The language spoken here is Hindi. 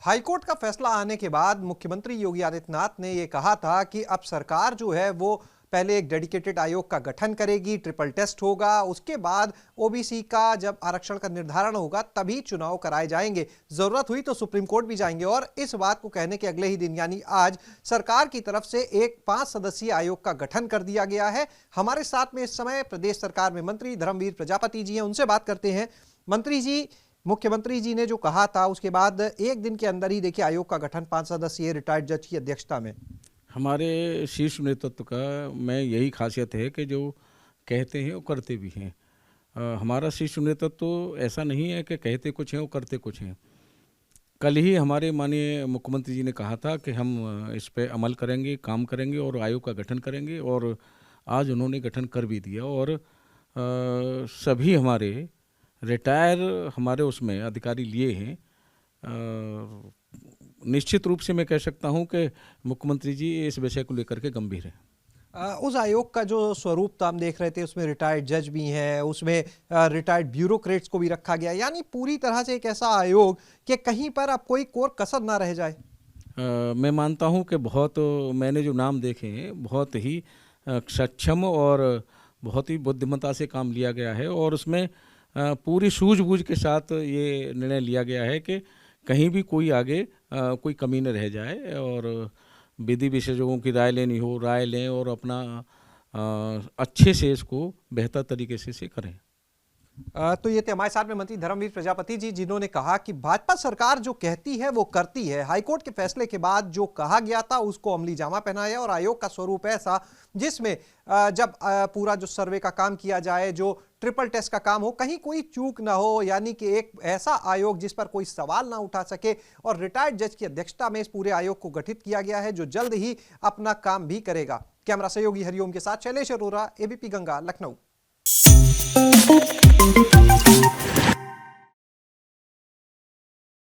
हाईकोर्ट का फैसला आने के बाद मुख्यमंत्री योगी आदित्यनाथ ने यह कहा था कि अब सरकार जो है वो पहले एक डेडिकेटेड आयोग का गठन करेगी, ट्रिपल टेस्ट होगा, उसके बाद ओबीसी का जब आरक्षण का निर्धारण होगा तभी चुनाव कराए जाएंगे, जरूरत हुई तो सुप्रीम कोर्ट भी जाएंगे। और इस बात को कहने के अगले ही दिन यानी आज सरकार की तरफ से एक 5 सदस्यीय आयोग का गठन कर दिया गया है। हमारे साथ में इस समय प्रदेश सरकार में मंत्री धर्मवीर प्रजापति जी हैं, उनसे बात करते हैं। मंत्री जी, मुख्यमंत्री जी ने जो कहा था उसके बाद एक दिन के अंदर ही देखिए आयोग का गठन 5 सदस्यीय रिटायर्ड जज की अध्यक्षता में। हमारे शीर्ष नेतृत्व का में यही खासियत है कि जो कहते हैं वो करते भी हैं। हमारा शीर्ष नेतृत्व तो ऐसा नहीं है कि कहते कुछ हैं वो करते कुछ हैं। कल ही हमारे माननीय मुख्यमंत्री जी ने कहा था कि हम इस पे अमल करेंगे, काम करेंगे और आयोग का गठन करेंगे, और आज उन्होंने गठन कर भी दिया। और सभी हमारे रिटायर हमारे उसमें अधिकारी लिए हैं। निश्चित रूप से मैं कह सकता हूं कि मुख्यमंत्री जी इस विषय को लेकर के गंभीर हैं। उस आयोग का जो स्वरूप तो हम देख रहे थे उसमें रिटायर्ड जज भी हैं, उसमें रिटायर्ड ब्यूरोक्रेट्स को भी रखा गया, यानी पूरी तरह से एक ऐसा आयोग कि कहीं पर अब कोई कोर कसर ना रह जाए। मैं मानता हूं कि बहुत मैंने जो नाम देखे हैं बहुत ही सक्षम और बहुत ही बुद्धिमत्ता से काम लिया गया है, और उसमें पूरी सूझबूझ के साथ ये निर्णय लिया गया है कि कहीं भी कोई आगे कोई कमी न रह जाए, और विधि विशेषज्ञों की राय लेनी हो राय लें और अपना अच्छे से इसको बेहतर तरीके से करें। तो ये थे हमारे साथ में मंत्री धर्मवीर प्रजापति जी, जिन्होंने कहा कि भाजपा सरकार जो कहती है वो करती है। हाईकोर्ट के फैसले के बाद जो कहा गया था उसको अमली जामा पहनाया, और आयोग का स्वरूप ऐसा जिसमें जब पूरा जो सर्वे का काम किया जाए, जो ट्रिपल टेस्ट का काम हो, कहीं कोई चूक ना हो, यानी कि एक ऐसा आयोग जिस पर कोई सवाल ना उठा सके। और रिटायर्ड जज की अध्यक्षता में इस पूरे आयोग को गठित किया गया है जो जल्द ही अपना काम भी करेगा। कैमरा सहयोगी हरिओम के साथ शैलेश अरोरा, एबीपी गंगा, लखनऊ।